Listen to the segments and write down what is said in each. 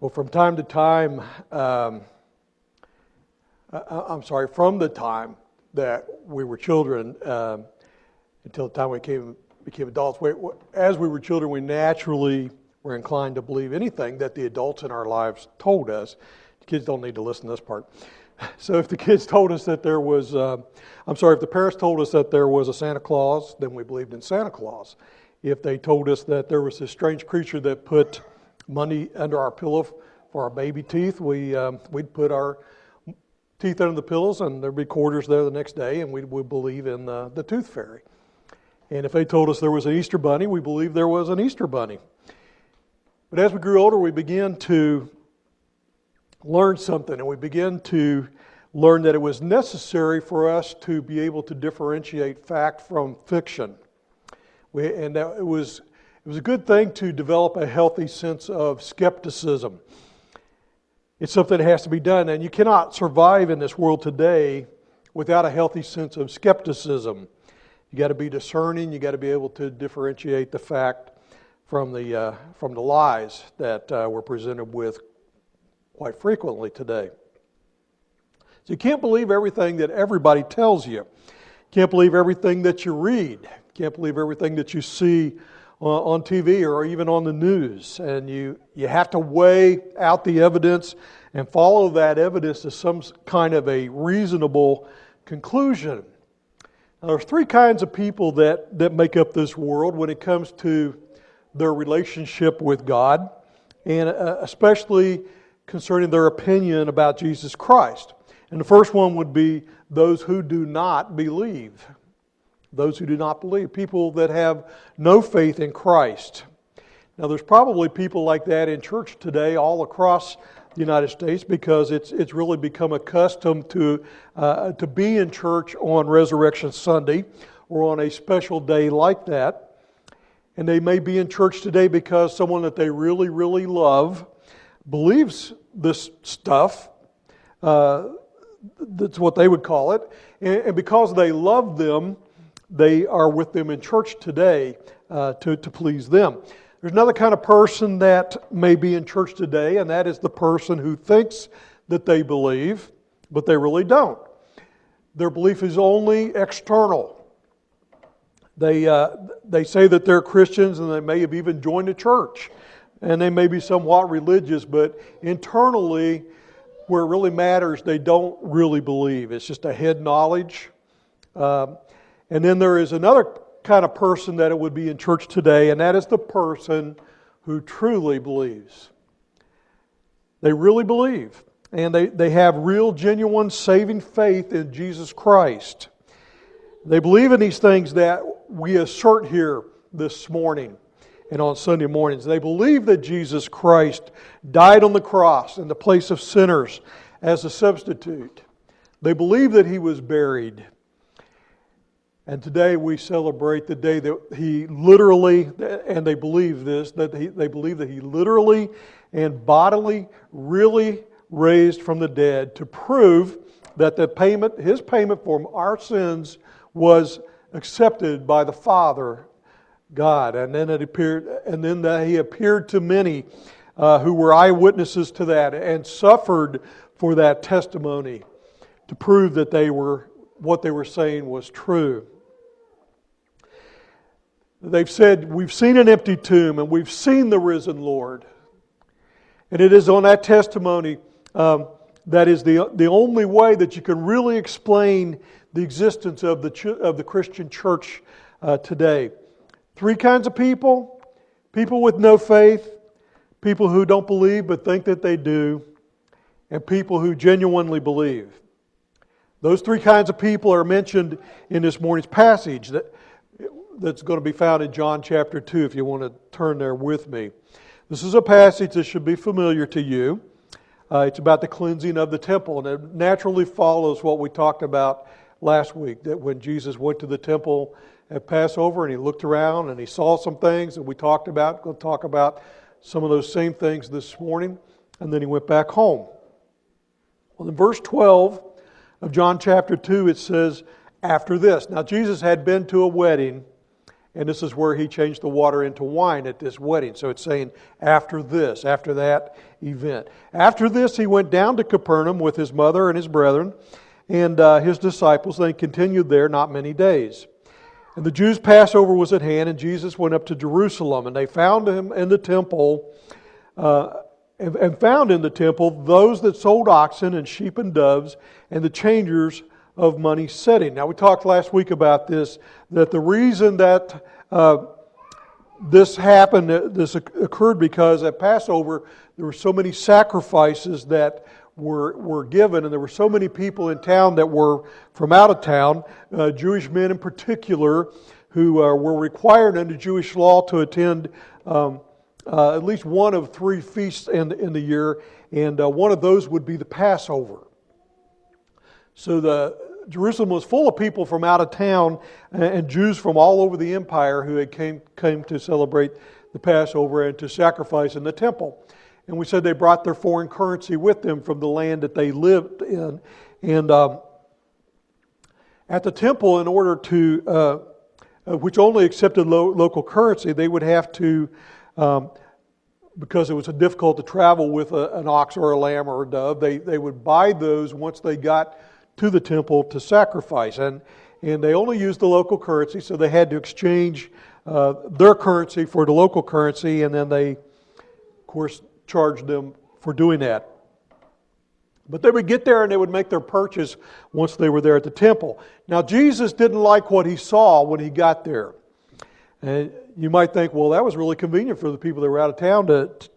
Well, from time to time, from the time that we were children until the time we became adults, as we were children, we naturally were inclined to believe anything that the adults in our lives told us. The kids don't need to listen to this part. So if the kids told us that there was, if the parents told us that there was a Santa Claus, then we believed in Santa Claus. If they told us that there was this strange creature that put money under our pillow for our baby teeth, we'd put our teeth under the pillows and there'd be quarters there the next day, and we would believe in the tooth fairy. And if they told us there was an Easter bunny, we believed there was an Easter bunny. But as we grew older, we began to learn something, and we began to learn that it was necessary for us to be able to differentiate fact from fiction. It was a good thing to develop a healthy sense of skepticism. It's something that has to be done, and you cannot survive in this world today without a healthy sense of skepticism. You got to be discerning. You got to be able to differentiate the fact from the lies that we're presented with quite frequently today. So you can't believe everything that everybody tells you. You can't believe everything that you read. You can't believe everything that you see on TV or even on the news. And you have to weigh out the evidence and follow that evidence to some kind of a reasonable conclusion. Now, there's three kinds of people that make up this world when it comes to their relationship with God, and especially concerning their opinion about Jesus Christ. And the first one would be those who do not believe. Those who do not believe. People that have no faith in Christ. Now, there's probably people like that in church today all across the United States, because it's really become a custom to be in church on Resurrection Sunday or on a special day like that. And they may be in church today because someone that they really, really love believes this stuff. That's what they would call it. And because they love them, they are with them in church today to please them. There's another kind of person that may be in church today, and that is the person who thinks that they believe, but they really don't. Their belief is only external. They say that they're Christians, and they may have even joined a church, and they may be somewhat religious, but internally, where it really matters, they don't really believe. It's just a head knowledge. And then there is another kind of person that it would be in church today, and that is the person who truly believes. They really believe, and they have real, genuine, saving faith in Jesus Christ. They believe in these things that we assert here this morning and on Sunday mornings. They believe that Jesus Christ died on the cross in the place of sinners as a substitute. They believe that He was buried. And today we celebrate the day that He literally, and they believe this, they believe that He literally and bodily really raised from the dead to prove that His payment for our sins was accepted by the Father God. And then He appeared to many who were eyewitnesses to that and suffered for that testimony to prove that what they were saying was true. They've said, we've seen an empty tomb and we've seen the risen Lord. And it is on that testimony that is the only way that you can really explain the existence of the Christian church today. Three kinds of people: people with no faith, people who don't believe but think that they do, and people who genuinely believe. Those three kinds of people are mentioned in this morning's passage that's going to be found in John chapter 2, if you want to turn there with me. This is a passage that should be familiar to you. It's about the cleansing of the temple, and it naturally follows what we talked about last week, that when Jesus went to the temple at Passover and He looked around and He saw some things that we talked about. We'll talk about some of those same things this morning, and then He went back home. Well, in verse 12 of John chapter 2, it says, after this. Now, Jesus had been to a wedding, And this is where he changed the water into wine at this wedding. So it's saying after this, after that event. After this, he went down to Capernaum with his mother and his brethren and his disciples. They continued there not many days. And the Jews' Passover was at hand, and Jesus went up to Jerusalem. And they found him in the temple, and found in the temple those that sold oxen and sheep and doves, and the changers of money sitting. Now, we talked last week about this, that the reason that this happened, this occurred because at Passover there were so many sacrifices that were given, and there were so many people in town that were from out of town, Jewish men in particular, who were required under Jewish law to attend at least one of 3 feasts in the year, and one of those would be the Passover. So Jerusalem was full of people from out of town and Jews from all over the empire who had came to celebrate the Passover and to sacrifice in the temple. And we said they brought their foreign currency with them from the land that they lived in. And at the temple, in order to, which only accepted local currency, they would have to, because it was difficult to travel with an ox or a lamb or a dove, they would buy those once they got to the temple to sacrifice. And they only used the local currency, so they had to exchange their currency for the local currency, and then they, of course, charged them for doing that. But they would get there and they would make their purchase once they were there at the temple. Now, Jesus didn't like what he saw when he got there. And you might think, well, that was really convenient for the people that were out of town that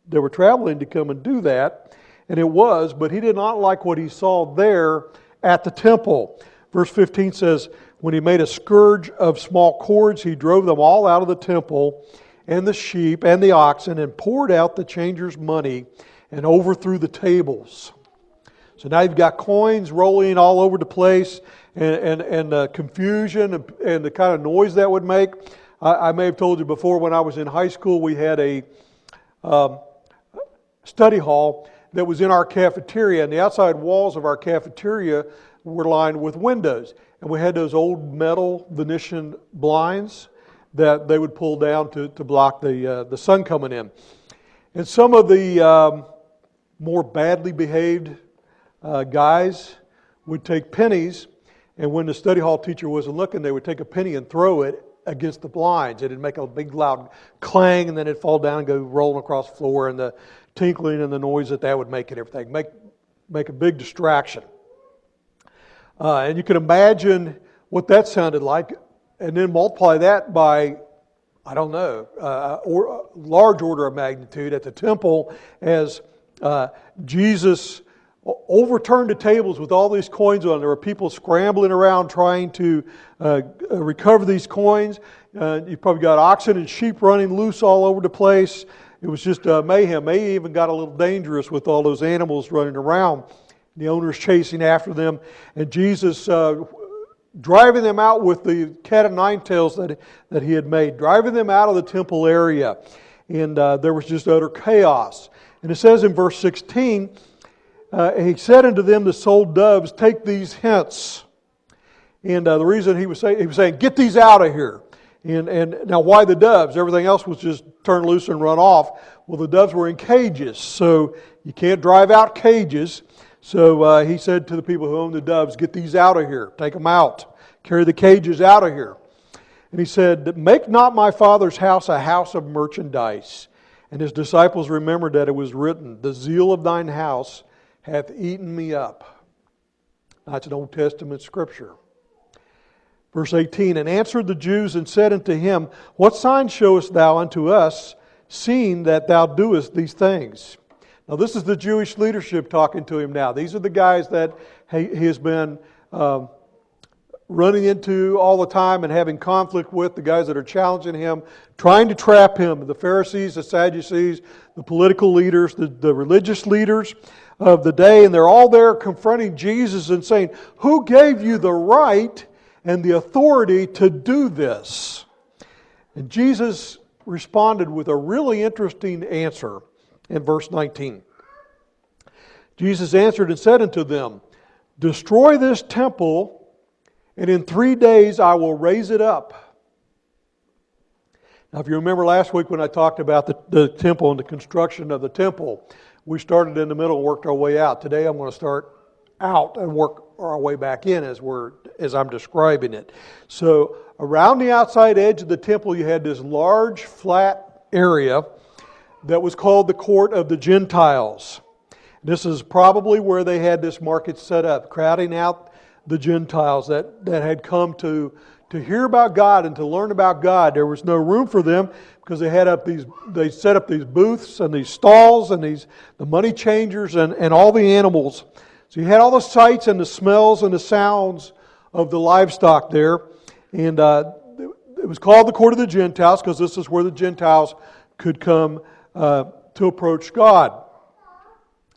were traveling to come and do that. And it was, but he did not like what he saw there at the temple. Verse 15 says, when he made a scourge of small cords, he drove them all out of the temple, and the sheep and the oxen, and poured out the changers' money and overthrew the tables. So now you've got coins rolling all over the place, and confusion and the kind of noise that would make. I may have told you before, when I was in high school, we had a study hall that was in our cafeteria, and the outside walls of our cafeteria were lined with windows. And we had those old metal Venetian blinds that they would pull down to block the sun coming in. And some of the more badly behaved guys would take pennies, and when the study hall teacher wasn't looking, they would take a penny and throw it against the blinds. It'd make a big loud clang, and then it'd fall down and go rolling across the floor, and the tinkling and the noise that would make and everything. Make a big distraction. And you can imagine what that sounded like, and then multiply that by, I don't know, or a large order of magnitude at the temple as Jesus overturned the tables with all these coins on. There were people scrambling around trying to recover these coins. You've probably got oxen and sheep running loose all over the place. It was just mayhem. They even got a little dangerous with all those animals running around. The owners chasing after them. And Jesus driving them out with the cat o' nine tails that he had made. Driving them out of the temple area. And there was just utter chaos. And it says in verse 16, he said unto them that sold doves, take these hence. And the reason he was saying, get these out of here. And now why the doves? Everything else was just turned loose and run off. Well, the doves were in cages, so you can't drive out cages. So he said to the people who owned the doves, get these out of here. Take them out. Carry the cages out of here. And he said, make not my Father's house a house of merchandise. And his disciples remembered that it was written, the zeal of thine house hath eaten me up. That's an Old Testament scripture. Verse 18, and answered the Jews and said unto him, what sign showest thou unto us, seeing that thou doest these things? Now this is the Jewish leadership talking to him now. These are the guys that he has been running into all the time and having conflict with, the guys that are challenging him, trying to trap him, the Pharisees, the Sadducees, the political leaders, the religious leaders of the day, and they're all there confronting Jesus and saying, who gave you the right and the authority to do this? And Jesus responded with a really interesting answer in verse 19. Jesus answered and said unto them, destroy this temple, and in 3 days I will raise it up. Now, if you remember last week when I talked about the temple and the construction of the temple, we started in the middle and worked our way out. Today I'm going to start out and work our way back in as I'm describing it. So around the outside edge of the temple, you had this large flat area that was called the Court of the Gentiles. This is probably where they had this market set up, crowding out the Gentiles that had come to hear about God and to learn about God. There was no room for them because they set up these booths and these stalls and the money changers and all the animals. So you had all the sights and the smells and the sounds of the livestock there. And it was called the Court of the Gentiles because this is where the Gentiles could come to approach God.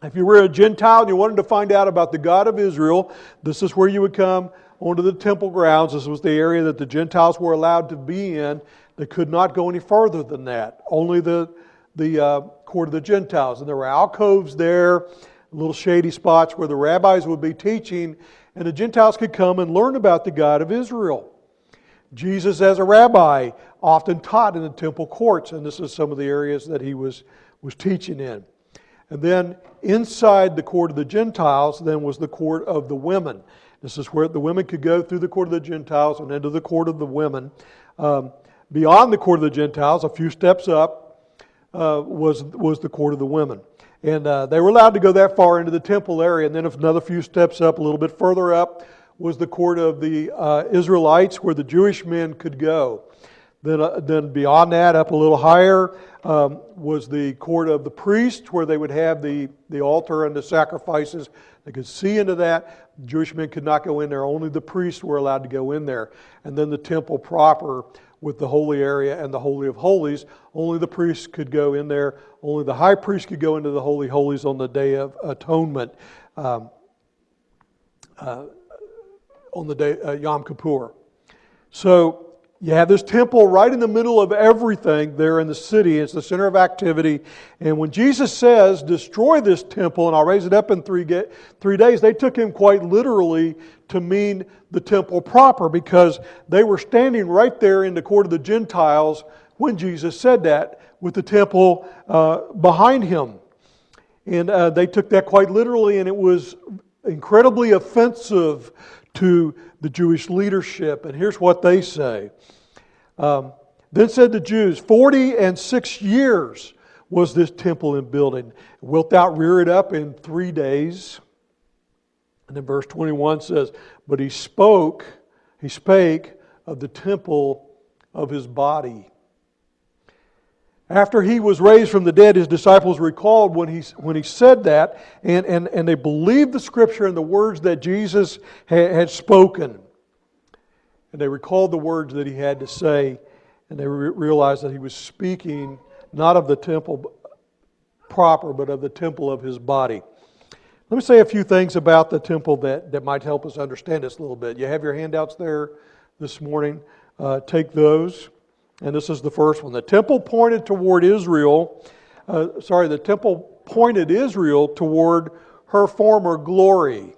If you were a Gentile and you wanted to find out about the God of Israel, this is where you would come onto the temple grounds. This was the area that the Gentiles were allowed to be in. They could not go any further than that. Only the Court of the Gentiles. And there were alcoves there, little shady spots where the rabbis would be teaching, and the Gentiles could come and learn about the God of Israel. Jesus, as a rabbi, often taught in the temple courts, and this is some of the areas that he was teaching in. And then inside the Court of the Gentiles then was the Court of the Women. This is where the women could go through the Court of the Gentiles and into the Court of the Women. Beyond the Court of the Gentiles, a few steps up, was the Court of the Women. And they were allowed to go that far into the temple area. And then another few steps up, a little bit further up, was the Court of the Israelites, where the Jewish men could go. Then beyond that, up a little higher, was the Court of the Priests, where they would have the altar and the sacrifices. They could see into that. Jewish men could not go in there. Only the priests were allowed to go in there. And then the temple proper with the holy area and the Holy of Holies. Only the priests could go in there. Only the high priest could go into the Holy of Holies on the Day of Atonement, on the day Yom Kippur. So you have this temple right in the middle of everything there in the city. It's the center of activity. And when Jesus says, destroy this temple and I'll raise it up in 3 days, they took him quite literally to mean the temple proper, because they were standing right there in the Court of the Gentiles when Jesus said that, with the temple behind him. And they took that quite literally, and it was incredibly offensive to the Jewish leadership. And here's what they say. Then said the Jews, 46 years was this temple in building. Wilt thou rear it up in 3 days? And then verse 21 says, but he spake of the temple of his body. After he was raised from the dead, his disciples recalled when he said that, and they believed the Scripture and the words that Jesus had spoken. And they recalled the words that he had to say, and they realized that he was speaking not of the temple proper, but of the temple of his body. Let me say a few things about the temple that might help us understand this a little bit. You have your handouts there this morning. Take those. And this is the first one. The temple pointed toward Israel. The temple pointed Israel toward her former glory.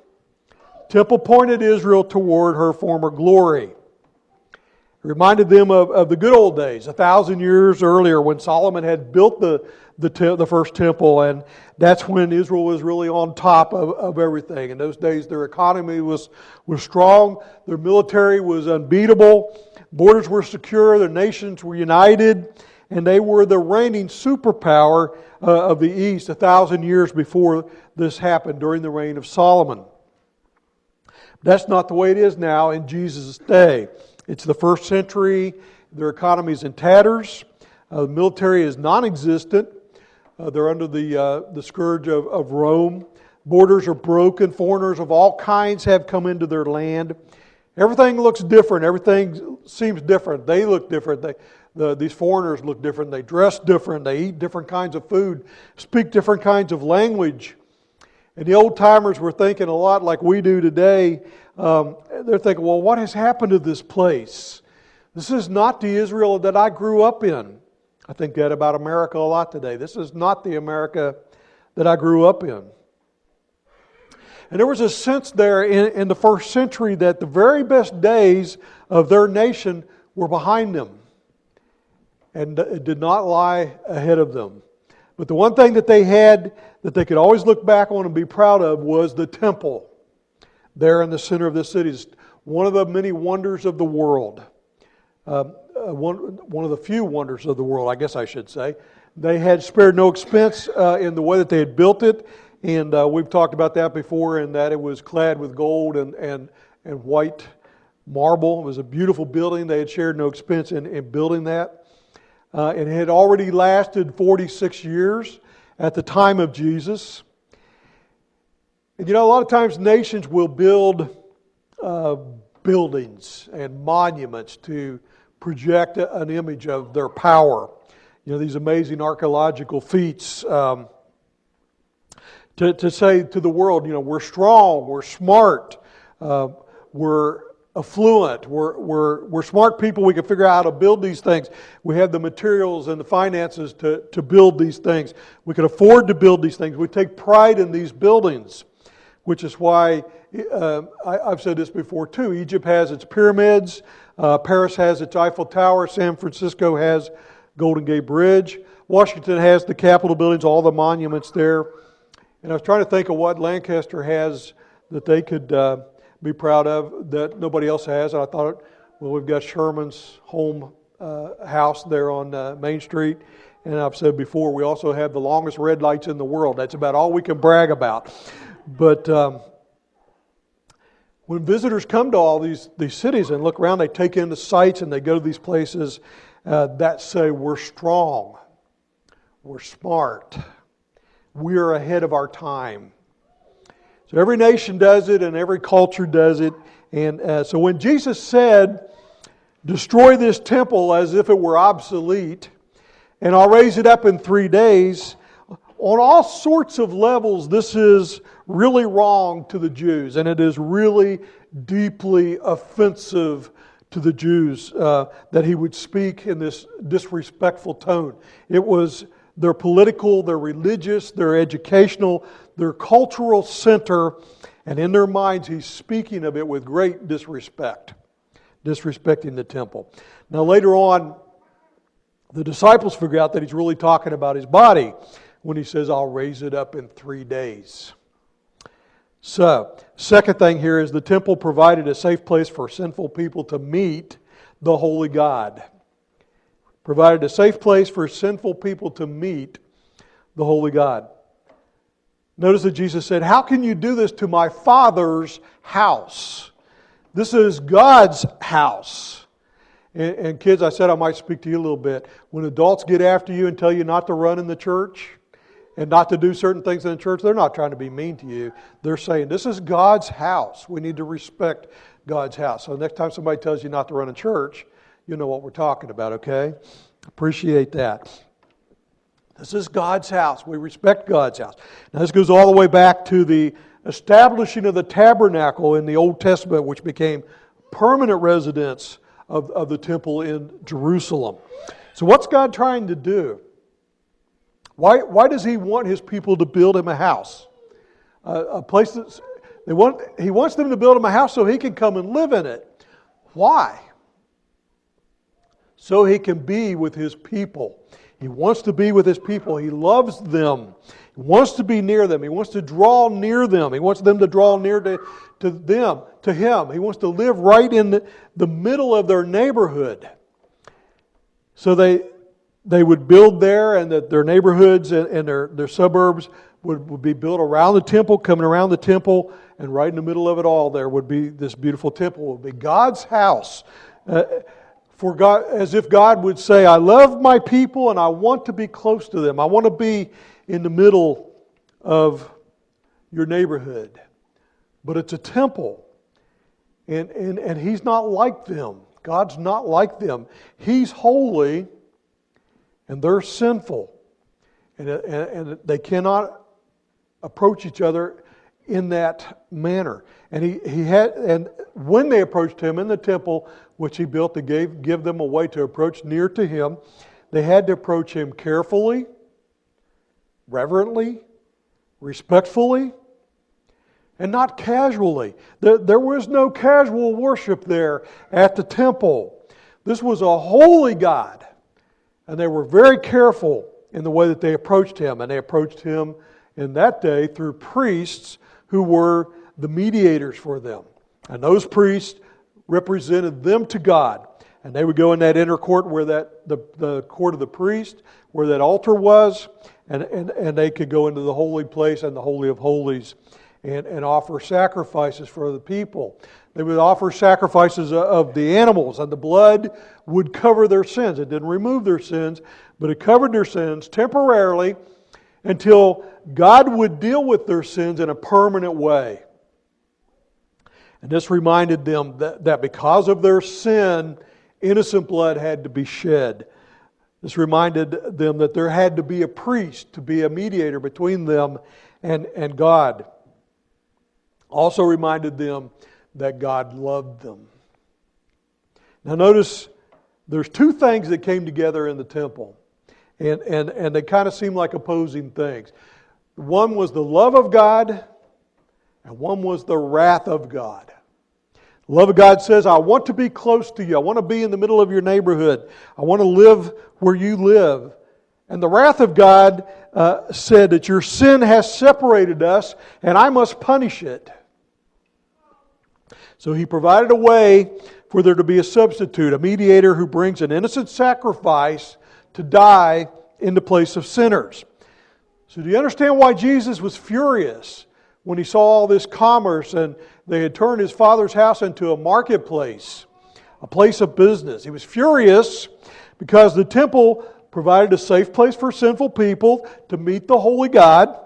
Temple pointed Israel toward her former glory. It reminded them of the good old days, 1,000 years earlier, when Solomon had built the first temple, and that's when Israel was really on top of everything. In those days, their economy was strong, their military was unbeatable, borders were secure, their nations were united, and they were the reigning superpower of the East 1,000 years before this happened, during the reign of Solomon. That's not the way it is now in Jesus' day. It's the first century, their economy is in tatters, the military is non-existent, they're under the scourge of Rome, borders are broken, foreigners of all kinds have come into their land. Everything looks different, everything seems different, they look different, these foreigners look different, they dress different, they eat different kinds of food, speak different kinds of language. And the old-timers were thinking a lot like we do today. They're thinking, well, what has happened to this place? This is not the Israel that I grew up in. I think that about America a lot today. This is not the America that I grew up in. And there was a sense there in the first century that the very best days of their nation were behind them. and it did not lie ahead of them. But the one thing that they had that they could always look back on and be proud of was the temple there in the center of this city. It's one of the many wonders of the world. One of the few wonders of the world, I guess I should say. They had spared no expense in the way that they had built it, and we've talked about that before, in that it was clad with gold and white marble. It was a beautiful building. They had shared no expense in building that. It had already lasted 46 years at the time of Jesus. And a lot of times nations will build buildings and monuments to project an image of their power. These amazing archaeological feats to say to the world, we're strong, we're smart, we're affluent, we're smart people, we can figure out how to build these things. We have the materials and the finances to build these things. We can afford to build these things. We take pride in these buildings, which is why, I've said this before too, Egypt has its pyramids, Paris has its Eiffel Tower, San Francisco has Golden Gate Bridge, Washington has the Capitol buildings, all the monuments there. And I was trying to think of what Lancaster has that they could be proud of that nobody else has. And I thought, well, we've got Sherman's home house there on Main Street. And I've said before, we also have the longest red lights in the world. That's about all we can brag about. But when visitors come to all these cities and look around, they take in the sights and they go to these places that say we're strong, we're smart, we're ahead of our time. So every nation does it and every culture does it. And so when Jesus said, destroy this temple as if it were obsolete, and I'll raise it up in 3 days, on all sorts of levels, this is really wrong to the Jews, and it is really deeply offensive to the Jews that he would speak in this disrespectful tone. It was their political, their religious, their educational, their cultural center, and in their minds he's speaking of it with great disrespect, disrespecting the temple. Now later on, the disciples figure out that he's really talking about his body when he says, I'll raise it up in 3 days. So, second thing here is the temple provided a safe place for sinful people to meet the holy God. Provided a safe place for sinful people to meet the holy God. Notice that Jesus said, how can you do this to my Father's house? This is God's house. And kids, I said I might speak to you a little bit. When adults get after you and tell you not to run in the church and not to do certain things in the church, they're not trying to be mean to you. They're saying, this is God's house. We need to respect God's house. So next time somebody tells you not to run in church, you know what we're talking about, okay? Appreciate that. This is God's house. We respect God's house. Now this goes all the way back to the establishing of the tabernacle in the Old Testament, which became permanent residence of the temple in Jerusalem. So what's God trying to do? Why does He want His people to build Him a house? A place that's, He wants them to build Him a house so He can come and live in it. Why? So He can be with His people. He wants to be with His people. He loves them. He wants to be near them. He wants to draw near them. He wants them to draw near to them, to Him. He wants to live right in the middle of their neighborhood. So they would build there, and that their neighborhoods and their suburbs would be built around the temple, coming around the temple, and right in the middle of it all there would be this beautiful temple. It would be God's house. For God, as if God would say, I love my people and I want to be close to them. I want to be in the middle of your neighborhood. But it's a temple. And He's not like them. God's not like them. He's holy and they're sinful. And they cannot approach each other in that manner. And when they approached Him in the temple, which He built to give them a way to approach near to Him, they had to approach Him carefully, reverently, respectfully, and not casually. There was no casual worship there at the temple. This was a holy God. And they were very careful in the way that they approached Him. And they approached Him in that day through priests who were the mediators for them. And those priests represented them to God. And they would go in that inner court where the court of the priest, where that altar was, and they could go into the holy place and the Holy of Holies and offer sacrifices for the people. They would offer sacrifices of the animals, and the blood would cover their sins. It didn't remove their sins, but it covered their sins temporarily until God would deal with their sins in a permanent way. And this reminded them that because of their sin, innocent blood had to be shed. This reminded them that there had to be a priest to be a mediator between them and God. Also reminded them that God loved them. Now notice there's two things that came together in the temple. And they kind of seem like opposing things. One was the love of God, and one was the wrath of God. The love of God says, I want to be close to you. I want to be in the middle of your neighborhood. I want to live where you live. And the wrath of God said that your sin has separated us, and I must punish it. So He provided a way for there to be a substitute, a mediator who brings an innocent sacrifice to die in the place of sinners. So do you understand why Jesus was furious when He saw all this commerce and they had turned His Father's house into a marketplace, a place of business? He was furious because the temple provided a safe place for sinful people to meet the holy God.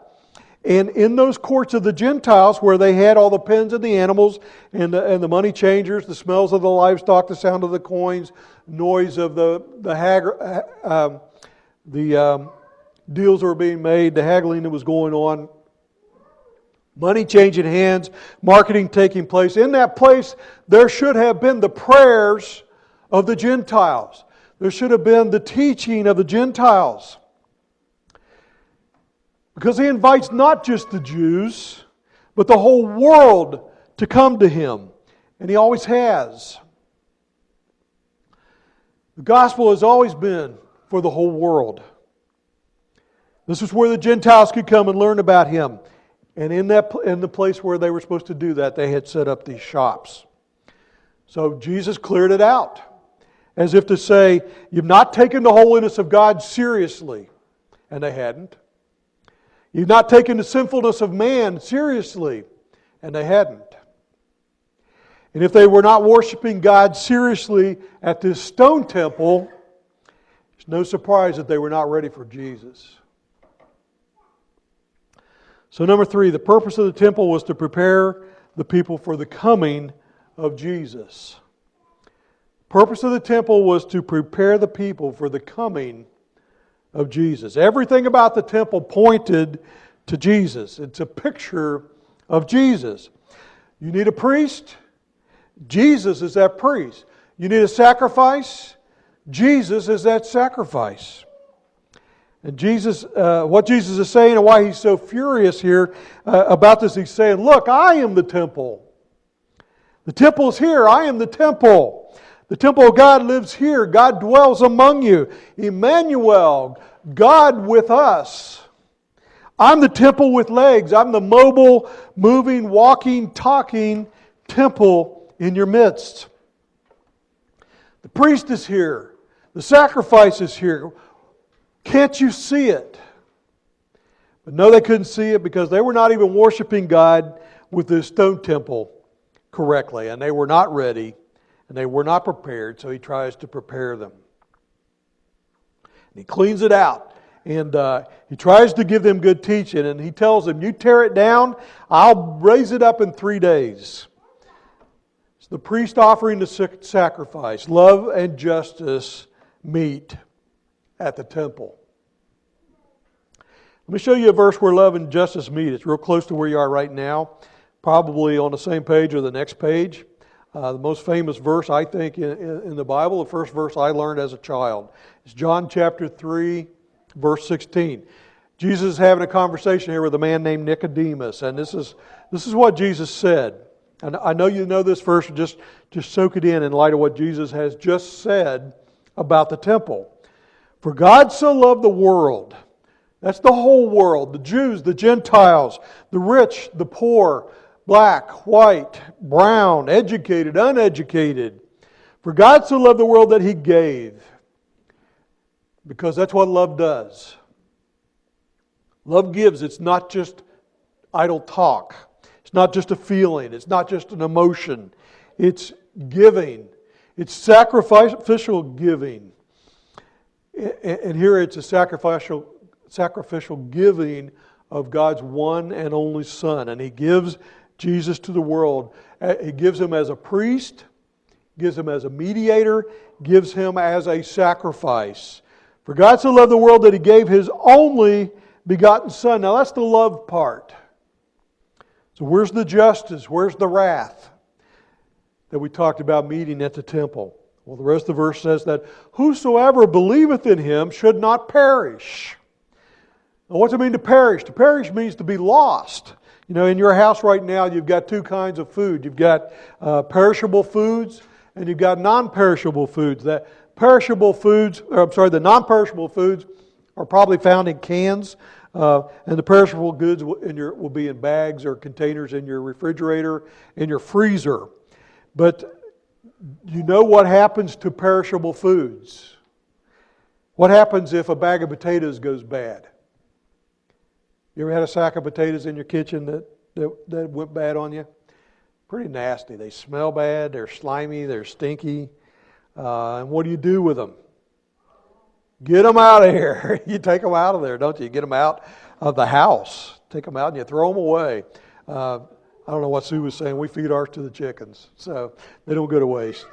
And in those courts of the Gentiles where they had all the pens of the animals and the money changers, the smells of the livestock, the sound of the coins, noise of the deals that were being made, the haggling that was going on, money changing hands, marketing taking place. In that place, there should have been the prayers of the Gentiles. There should have been the teaching of the Gentiles. Because He invites not just the Jews, but the whole world to come to Him. And He always has. The gospel has always been for the whole world. This is where the Gentiles could come and learn about Him. And in the place where they were supposed to do that, they had set up these shops. So Jesus cleared it out. As if to say, you've not taken the holiness of God seriously. And they hadn't. You've not taken the sinfulness of man seriously. And they hadn't. And if they were not worshiping God seriously at this stone temple, it's no surprise that they were not ready for Jesus. So number 3, the purpose of the temple was to prepare the people for the coming of Jesus. The purpose of the temple was to prepare the people for the coming of Jesus. Everything about the temple pointed to Jesus. It's a picture of Jesus. You need a priest? Jesus is that priest. You need a sacrifice? Jesus is that sacrifice. And Jesus, what Jesus is saying and why He's so furious here about this, He's saying, look, I am the temple. The temple is here. I am the temple. The temple of God lives here. God dwells among you. Emmanuel, God with us. I'm the temple with legs. I'm the mobile, moving, walking, talking temple in your midst. The priest is here. The sacrifice is here. Can't you see it? But no, they couldn't see it because they were not even worshiping God with this stone temple correctly. And they were not ready. And they were not prepared. So He tries to prepare them. And He cleans it out. And He tries to give them good teaching. And He tells them, you tear it down, I'll raise it up in 3 days. It's the priest offering the sacrifice. Love and justice meet at the temple. Let me show you a verse where love and justice meet. It's real close to where you are right now. Probably on the same page or the next page. The most famous verse, I think, in the Bible, the first verse I learned as a child. It's John chapter 3, verse 16. Jesus is having a conversation here with a man named Nicodemus. And this is what Jesus said. And I know you know this verse, just soak it in light of what Jesus has just said about the temple. For God so loved the world. That's the whole world. The Jews, the Gentiles, the rich, the poor, black, white, brown, educated, uneducated. For God so loved the world that He gave. Because that's what love does. Love gives. It's not just idle talk. It's not just a feeling. It's not just an emotion. It's giving. It's sacrificial giving. And here it's a sacrificial giving of God's one and only Son. And He gives Jesus to the world. He gives Him as a priest, gives Him as a mediator, gives Him as a sacrifice. For God so loved the world that He gave His only begotten Son. Now that's the love part. So where's the justice? Where's the wrath that we talked about meeting at the temple? Well, the rest of the verse says that whosoever believeth in Him should not perish. Now what's it mean to perish? To perish means to be lost. You know, in your house right now, you've got two kinds of food. You've got perishable foods and you've got non-perishable foods. The non-perishable foods are probably found in cans. And the perishable goods will be in bags or containers in your refrigerator, in your freezer. But you know what happens to perishable foods? What happens if a bag of potatoes goes bad? You ever had a sack of potatoes in your kitchen that went bad on you? Pretty nasty. They smell bad, they're slimy, they're stinky. And what do you do with them? Get them out of here. You take them out of there, don't you? You get them out of the house. Take them out and you throw them away. I don't know what Sue was saying. We feed ours to the chickens, so they don't go to waste.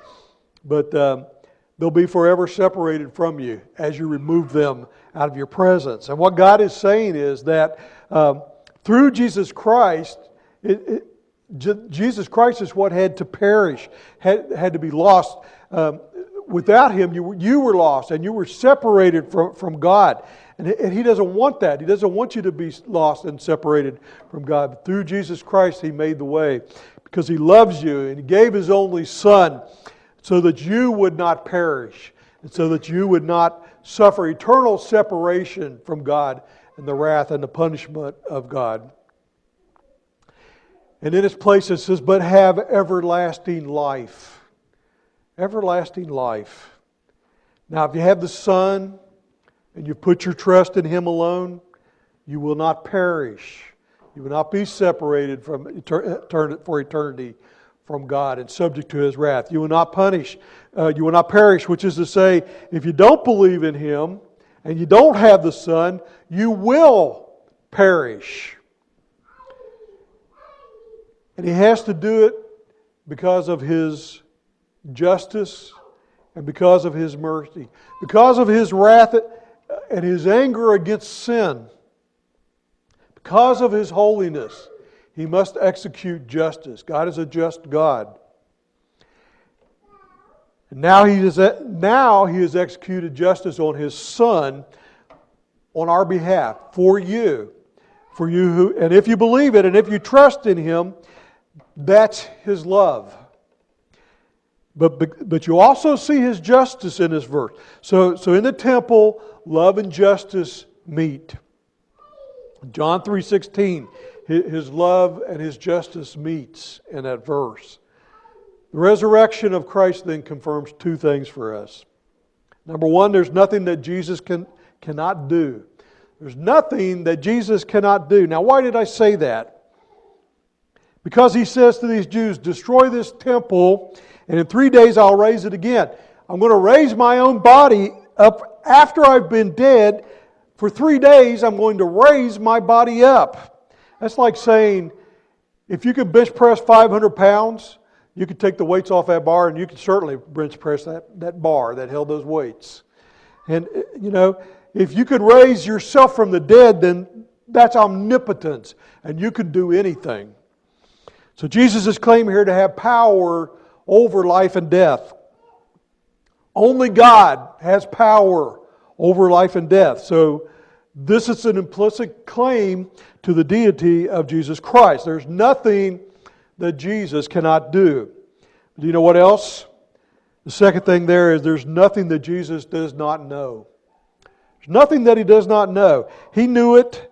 But they'll be forever separated from you as you remove them out of your presence. And what God is saying is that through Jesus Christ, Jesus Christ is what had to perish, had to be lost. Without Him, you were lost and you were separated from God. And He doesn't want that. He doesn't want you to be lost and separated from God. But through Jesus Christ, He made the way because He loves you and He gave His only Son so that you would not perish and so that you would not suffer eternal separation from God and the wrath and the punishment of God. And in its place it says, but have everlasting life. Everlasting life. Now, if you have the Son and you put your trust in Him alone, you will not perish. You will not be separated for eternity from God and subject to His wrath. You will not perish, which is to say, if you don't believe in Him and you don't have the Son, you will perish. And He has to do it because of His justice and because of His mercy, because of His wrath and His anger against sin, because of His holiness, He must execute justice. God is a just God. And now He has executed justice on His Son on our behalf, for you and if you believe it and if you trust in Him, that's His love. But you also see His justice in this verse. So in the temple, love and justice meet. John 3:16, His love and His justice meets in that verse. The resurrection of Christ then confirms two things for us. Number one, there's nothing that Jesus cannot do. There's nothing that Jesus cannot do. Now, why did I say that? Because He says to these Jews, destroy this temple, and in 3 days I'll raise it again. I'm going to raise my own body up after I've been dead. For 3 days I'm going to raise my body up. That's like saying, if you can bench press 500 pounds, you could take the weights off that bar and you could certainly bench press that bar that held those weights. And, you know, if you could raise yourself from the dead, then that's omnipotence and you could do anything. So Jesus is claiming here to have power over life and death. Only God has power over life and death. So this is an implicit claim to the deity of Jesus Christ. There's nothing that Jesus cannot do. Do you know what else? The second thing there is there's nothing that Jesus does not know. There's nothing that He does not know. He knew it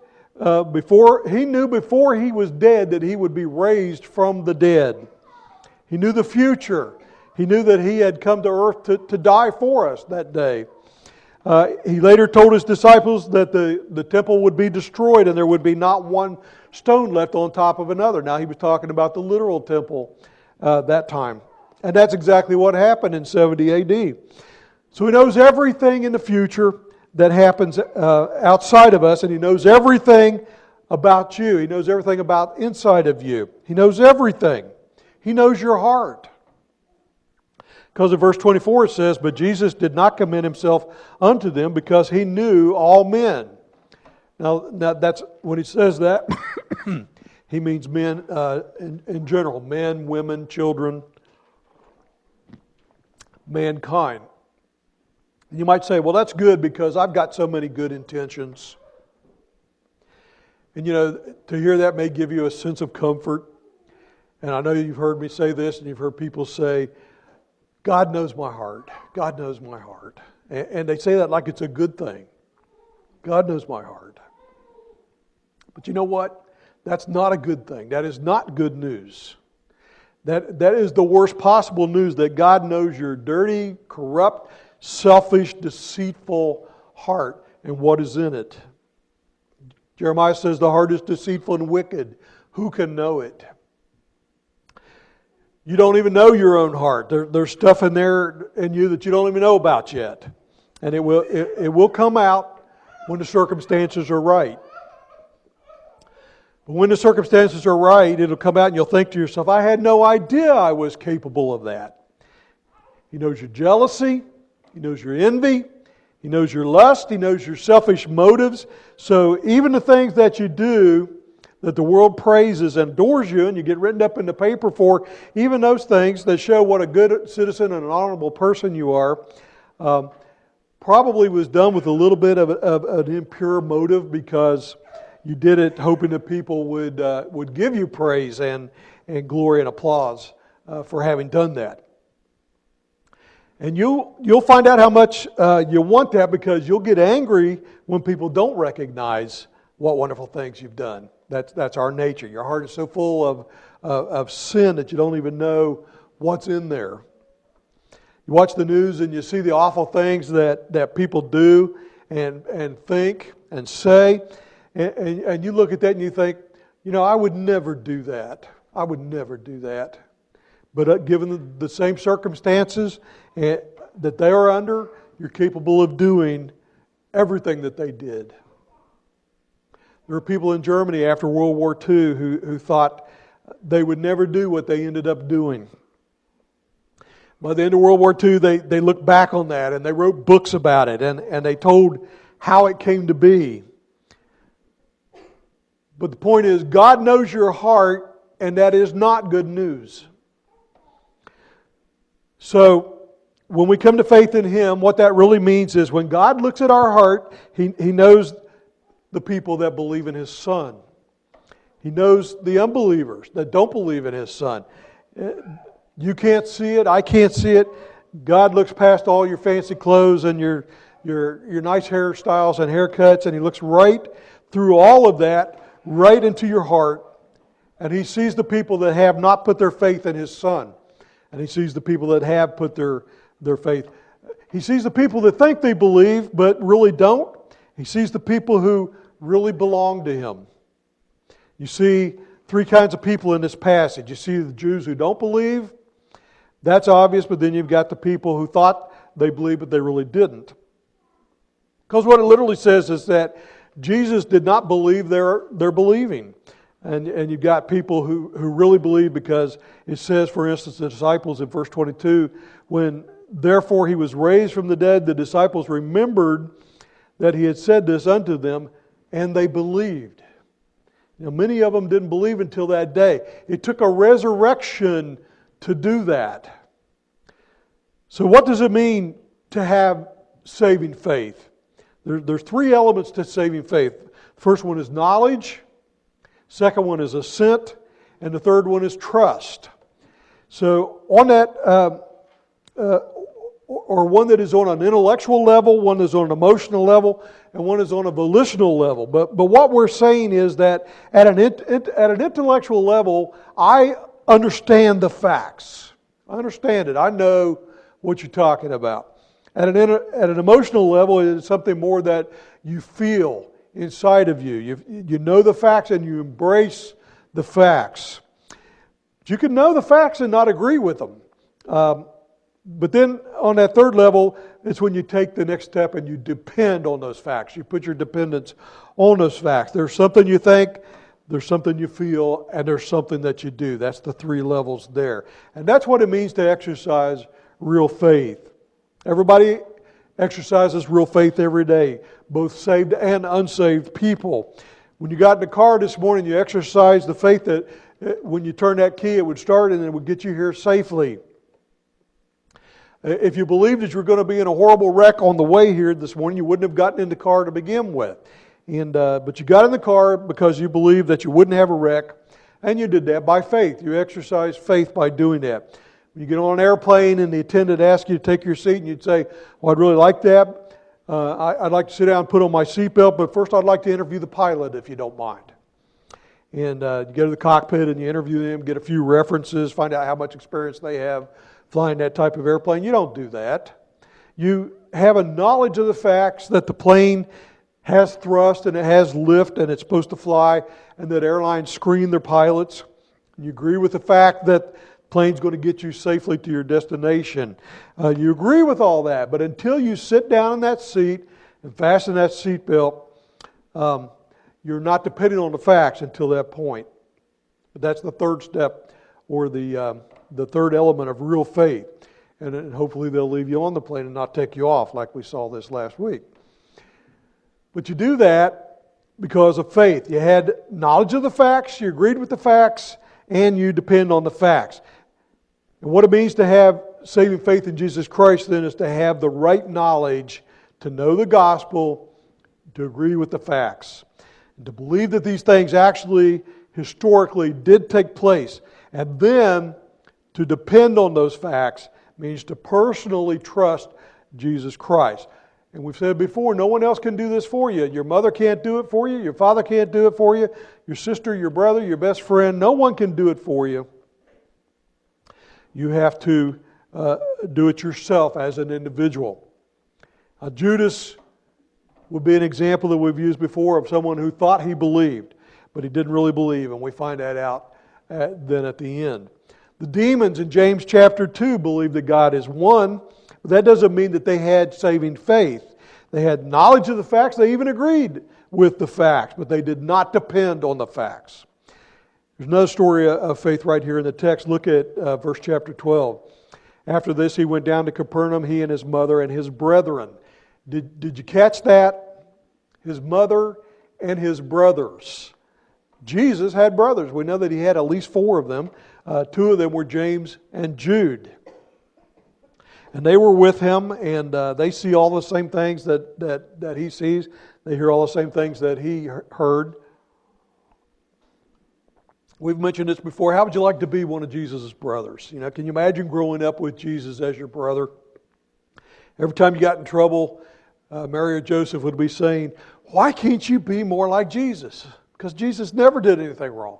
before He was dead that He would be raised from the dead. He knew the future. He knew that He had come to earth to die for us that day. He later told His disciples that the temple would be destroyed and there would be not one stone left on top of another. Now He was talking about the literal temple that time. And that's exactly what happened in 70 AD. So He knows everything in the future that happens outside of us, and He knows everything about you. He knows everything about inside of you. He knows everything. He knows your heart. Because in verse 24 it says, "But Jesus did not commend Himself unto them because He knew all men." Now that's when He says that, He means men in general. Men, women, children, mankind. You might say, well, that's good because I've got so many good intentions. And to hear that may give you a sense of comfort. And I know you've heard me say this, and you've heard people say, God knows my heart. God knows my heart. And they say that like it's a good thing. God knows my heart. But you know what? That's not a good thing. That is not good news. That is the worst possible news, that God knows your dirty, corrupt, selfish, deceitful heart and what is in it. Jeremiah says the heart is deceitful and wicked. Who can know it? You don't even know your own heart. There's stuff in there in you that you don't even know about yet. And it will come out when the circumstances are right. But when the circumstances are right, it'll come out and you'll think to yourself, I had no idea I was capable of that. He knows your jealousy. He knows your envy. He knows your lust. He knows your selfish motives. So even the things that you do that the world praises and adores you and you get written up in the paper for, even those things that show what a good citizen and an honorable person you are, probably was done with a little bit of an impure motive, because you did it hoping that people would give you praise and glory and applause for having done that. And you'll find out how much you want that, because you'll get angry when people don't recognize what wonderful things you've done. That's our nature. Your heart is so full of sin that you don't even know what's in there. You watch the news and you see the awful things that people do and think and say, and you look at that and you think, I would never do that. I would never do that. But given the same circumstances that they are under, you're capable of doing everything that they did. There were people in Germany after World War II who thought they would never do what they ended up doing. By the end of World War II, they looked back on that and they wrote books about it and they told how it came to be. But the point is, God knows your heart, and that is not good news. So, when we come to faith in Him, what that really means is when God looks at our heart, He knows the people that believe in His Son. He knows the unbelievers that don't believe in His Son. You can't see it. I can't see it. God looks past all your fancy clothes and your nice hairstyles and haircuts, and He looks right through all of that, right into your heart, and He sees the people that have not put their faith in His Son. And He sees the people that have put their faith. He sees the people that think they believe but really don't. He sees the people who really belong to Him. You see three kinds of people in this passage. You see the Jews who don't believe. That's obvious, but then you've got the people who thought they believed but they really didn't. Because what it literally says is that Jesus did not believe their believing. And you've got people who really believe, because it says, for instance, the disciples in verse 22, when therefore He was raised from the dead, the disciples remembered that He had said this unto them, and they believed. Many of them didn't believe until that day. It took a resurrection to do that. So what does it mean to have saving faith? There's three elements to saving faith. First one is knowledge. Second one is assent. And the third one is trust. So on that, or one that is on an intellectual level, one is on an emotional level, and one is on a volitional level. But what we're saying is that at an intellectual level, I understand the facts. I understand it. I know what you're talking about. At an emotional level, it's something more that you feel inside of you. You know the facts and you embrace the facts. But you can know the facts and not agree with them. But then on that third level, it's when you take the next step and you depend on those facts. You put your dependence on those facts. There's something you think, there's something you feel, and there's something that you do. That's the three levels there. And that's what it means to exercise real faith. Everybody exercises real faith every day, both saved and unsaved people. When you got in the car this morning, you exercised the faith that when you turn that key, it would start and it would get you here safely. If you believed that you were going to be in a horrible wreck on the way here this morning, you wouldn't have gotten in the car to begin with. But you got in the car because you believed that you wouldn't have a wreck, and you did that by faith. You exercised faith by doing that. When you get on an airplane and the attendant asks you to take your seat, and you'd say, well, I'd really like that. I'd like to sit down and put on my seatbelt, but first I'd like to interview the pilot, if you don't mind. And you go to the cockpit and you interview them, get a few references, find out how much experience they have flying that type of airplane. You don't do that. You have a knowledge of the facts that the plane has thrust and it has lift and it's supposed to fly, and that airlines screen their pilots. You agree with the fact that the plane's going to get you safely to your destination. You agree with all that, but until you sit down in that seat and fasten that seatbelt, you're not depending on the facts until that point. But that's the third step, or the third element of real faith. And then hopefully they'll leave you on the plane and not take you off like we saw this last week. But you do that because of faith. You had knowledge of the facts, you agreed with the facts, and you depend on the facts. And what it means to have saving faith in Jesus Christ then is to have the right knowledge, to know the gospel, to agree with the facts, and to believe that these things actually, historically, did take place. And then to depend on those facts means to personally trust Jesus Christ. And we've said before, no one else can do this for you. Your mother can't do it for you. Your father can't do it for you. Your sister, your brother, your best friend, no one can do it for you. You have to do it yourself as an individual. Judas would be an example that we've used before of someone who thought he believed, but he didn't really believe, and we find that out then at the end. The demons in James chapter 2 believe that God is one, but that doesn't mean that they had saving faith. They had knowledge of the facts. They even agreed with the facts, but they did not depend on the facts. There's another story of faith right here in the text. Look at verse chapter 12. After this, he went down to Capernaum, he and his mother and his brethren. Did you catch that? His mother and his brothers. Jesus had brothers. We know that he had at least 4 of them. 2 of them were James and Jude. And they were with him, and they see all the same things that he sees. They hear all the same things that he heard. We've mentioned this before. How would you like to be one of Jesus' brothers? You know, can you imagine growing up with Jesus as your brother? Every time you got in trouble, Mary or Joseph would be saying, why can't you be more like Jesus? Because Jesus never did anything wrong.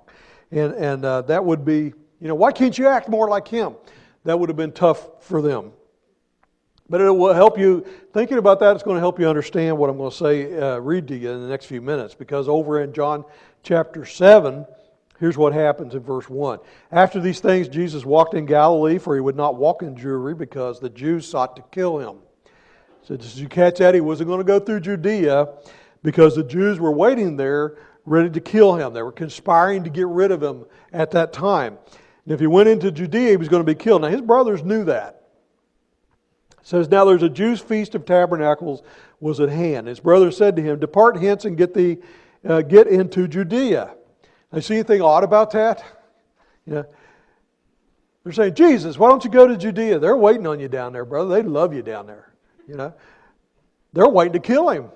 And that would be, you know, why can't you act more like him? That would have been tough for them. But it will help you, thinking about that, it's going to help you understand what I'm going to say, read to you in the next few minutes. Because over in John chapter 7, here's what happens in verse 1. After these things, Jesus walked in Galilee, for he would not walk in Jewry, because the Jews sought to kill him. So did you catch that? He wasn't going to go through Judea, because the Jews were waiting there, ready to kill him. They were conspiring to get rid of him at that time. And if he went into Judea, he was going to be killed. Now his brothers knew that. It says, now there's a Jews' feast of tabernacles was at hand. His brothers said to him, depart hence and get into Judea. Now, see anything odd about that? You know, they're saying, Jesus, why don't you go to Judea? They're waiting on you down there, brother. They love you down there. You know, they're waiting to kill him.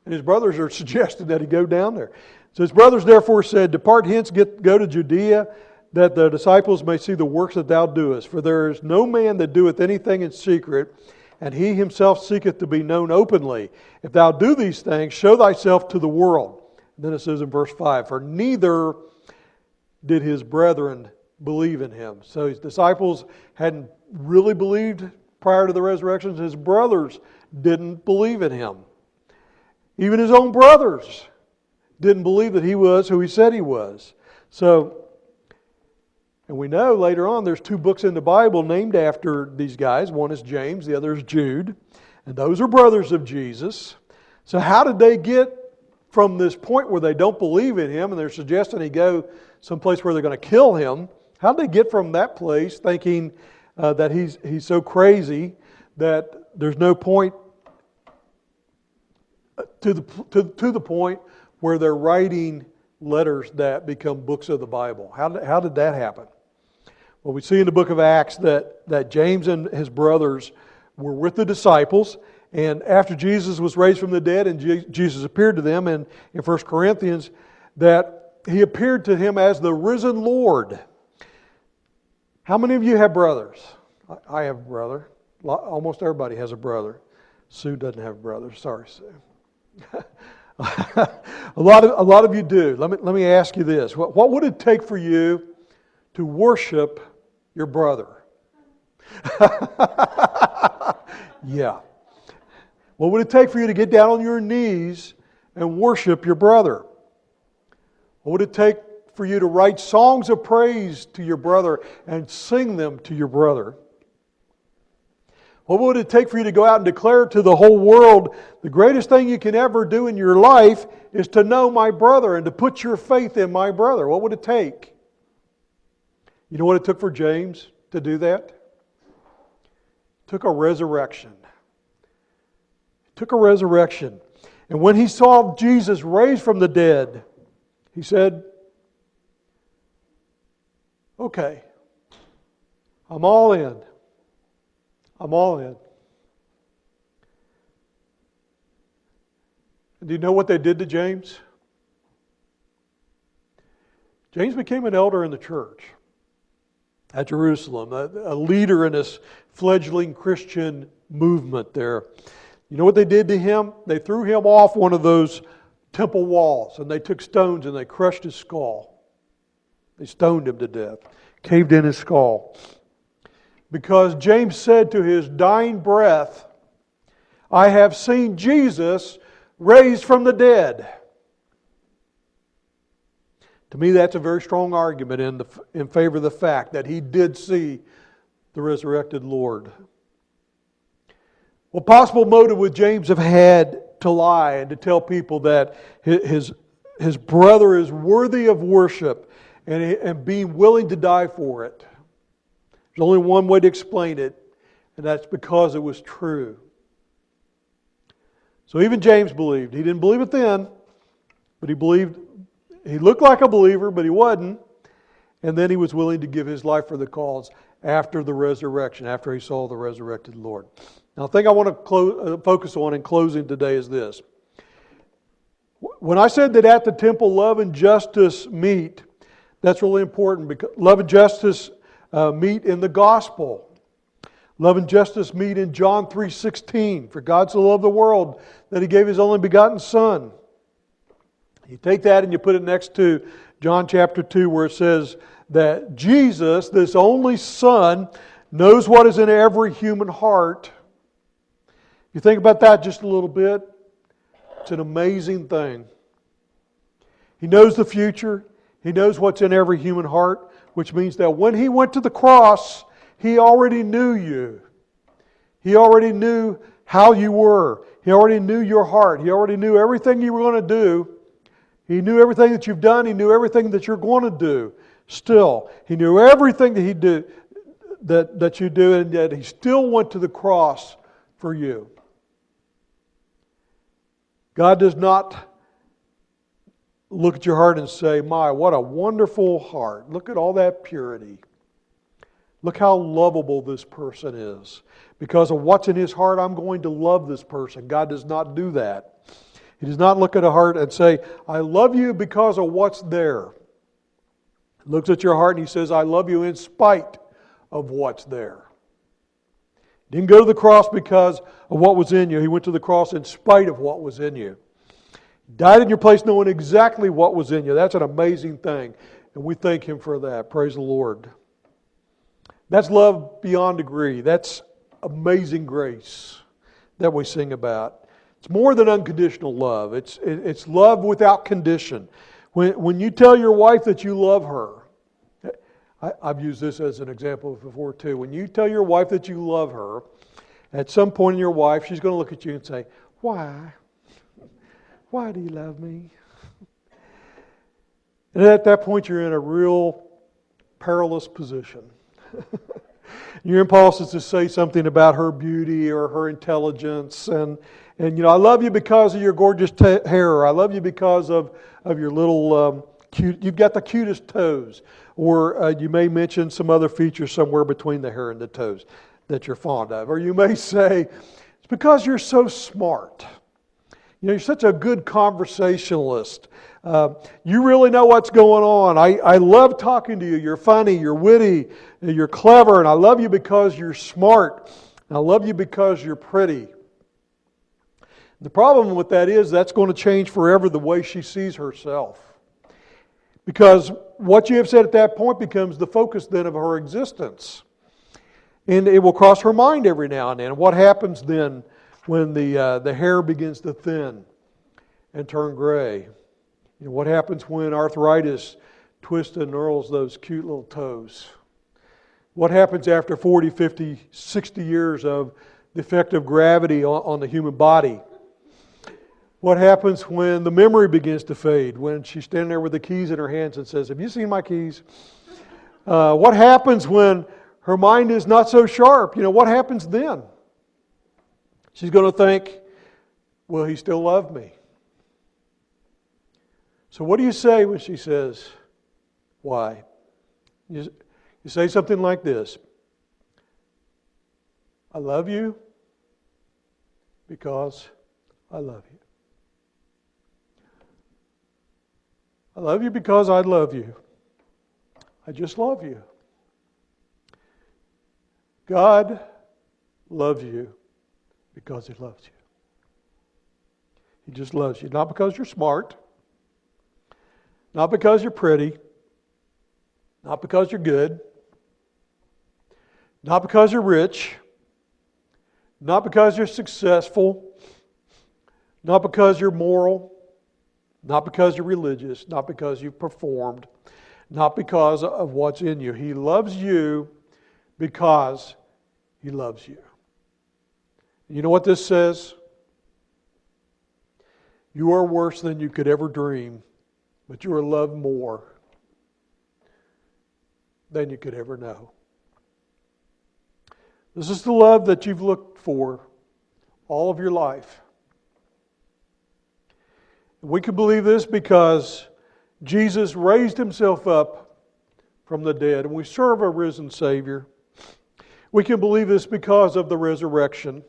And his brothers are suggesting that he go down there. So his brothers therefore said, depart hence, go to Judea, that the disciples may see the works that thou doest. For there is no man that doeth anything in secret, and he himself seeketh to be known openly. If thou do these things, show thyself to the world. And then it says in verse 5, for neither did his brethren believe in him. So his disciples hadn't really believed prior to the resurrection. His brothers didn't believe in him. Even his own brothers didn't believe that he was who he said he was. So, and we know later on there's 2 books in the Bible named after these guys. One is James, the other is Jude. And those are brothers of Jesus. So how did they get from this point where they don't believe in him and they're suggesting he go someplace where they're going to kill him? How did they get from that place thinking that he's so crazy that there's no point to the point where they're writing letters that become books of the Bible? How did that happen? Well, we see in the book of Acts that James and his brothers were with the disciples, and after Jesus was raised from the dead and Jesus appeared to them, and in 1 Corinthians, that he appeared to him as the risen Lord. How many of you have brothers? I have a brother. Almost everybody has a brother. Sue doesn't have a brother. Sorry, Sue. A lot of you do. Let me ask you this. What would it take for you to worship your brother? Yeah. What would it take for you to get down on your knees and worship your brother? What would it take for you to write songs of praise to your brother and sing them to your brother? What would it take for you to go out and declare to the whole world, the greatest thing you can ever do in your life is to know my brother and to put your faith in my brother? What would it take? You know what it took for James to do that? It took a resurrection. It took a resurrection. And when he saw Jesus raised from the dead, he said, okay, I'm all in. I'm all in. And do you know what they did to James? James became an elder in the church at Jerusalem, a leader in this fledgling Christian movement there. You know what they did to him? They threw him off one of those temple walls, and they took stones and they crushed his skull. They stoned him to death, caved in his skull. Because James said to his dying breath, I have seen Jesus raised from the dead. To me, that's a very strong argument in favor of the fact that he did see the resurrected Lord. What possible motive would James have had to lie and to tell people that his brother is worthy of worship and being willing to die for it? There's only one way to explain it, and that's because it was true. So even James believed. He didn't believe it then, but he believed. He looked like a believer, but he wasn't. And then he was willing to give his life for the cause after the resurrection, after he saw the resurrected Lord. Now, the thing I want to focus on in closing today is this. When I said that at the temple love and justice meet, that's really important because love and justice meet in the gospel. Love and justice meet in John 3:16. For God so loved the world that He gave His only begotten Son. You take that and you put it next to John chapter 2 where it says that Jesus, this only Son, knows what is in every human heart. You think about that just a little bit. It's an amazing thing. He knows the future. He knows what's in every human heart, which means that when He went to the cross, He already knew you. He already knew how you were. He already knew your heart. He already knew everything you were going to do. He knew everything that you've done. He knew everything that you're going to do still. He knew everything that that you do, and yet He still went to the cross for you. God does not look at your heart and say, my, what a wonderful heart. Look at all that purity. Look how lovable this person is. Because of what's in his heart, I'm going to love this person. God does not do that. He does not look at a heart and say, I love you because of what's there. He looks at your heart and He says, I love you in spite of what's there. He didn't go to the cross because of what was in you. He went to the cross in spite of what was in you. He died in your place knowing exactly what was in you. That's an amazing thing. And we thank Him for that. Praise the Lord. That's love beyond degree. That's amazing grace that we sing about. It's more than unconditional love. It's love without condition. When you tell your wife that you love her, I've used this as an example before too. When you tell your wife that you love her, at some point in your life, she's going to look at you and say, "Why? Why do you love me?" And at that point, you're in a real perilous position. Your impulse is to say something about her beauty or her intelligence, and I love you because of your gorgeous hair. Or I love you because of your little cute. You've got the cutest toes. Or you may mention some other feature somewhere between the hair and the toes that you're fond of. Or you may say, it's because you're so smart. You're such a good conversationalist. You really know what's going on. I love talking to you. You're funny, you're witty, you're clever, and I love you because you're smart. And I love you because you're pretty. The problem with that is that's going to change forever the way she sees herself. Because what you have said at that point becomes the focus then of her existence. And it will cross her mind every now and then. What happens then when the hair begins to thin and turn gray? What happens when arthritis twists and knurls those cute little toes? What happens after 40, 50, 60 years of the effect of gravity on the human body? What happens when the memory begins to fade? When she's standing there with the keys in her hands and says, "Have you seen my keys?" What happens when her mind is not so sharp? What happens then? She's going to think, "Will he still love me?" So what do you say when she says, "Why?" You say something like this: "I love you because I love you. I love you because I love you. I just love you. God loves you because He loves you. He just loves you. Not because you're smart. Not because you're pretty. Not because you're good. Not because you're rich. Not because you're successful. Not because you're moral. Not because you're religious, not because you've performed, not because of what's in you. He loves you because He loves you. You know what this says? You are worse than you could ever dream, but you are loved more than you could ever know. This is the love that you've looked for all of your life. We can believe this because Jesus raised Himself up from the dead, and we serve a risen Savior. We can believe this because of the resurrection.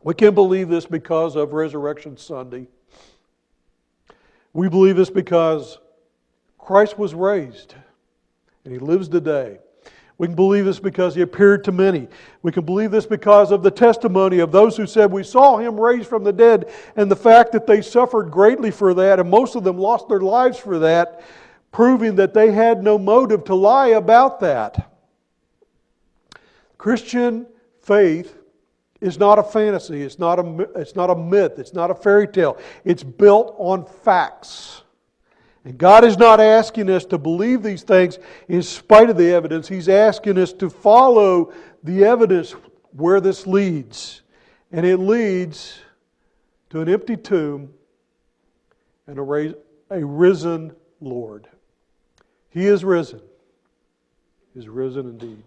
We can believe this because of Resurrection Sunday. We believe this because Christ was raised, and He lives today. We can believe this because He appeared to many. We can believe this because of the testimony of those who said, "We saw Him raised from the dead," and the fact that they suffered greatly for that, and most of them lost their lives for that, proving that they had no motive to lie about that. Christian faith is not a fantasy. It's not a myth. It's not a fairy tale. It's built on facts. And God is not asking us to believe these things in spite of the evidence. He's asking us to follow the evidence where this leads. And it leads to an empty tomb and a risen Lord. He is risen. He is risen indeed.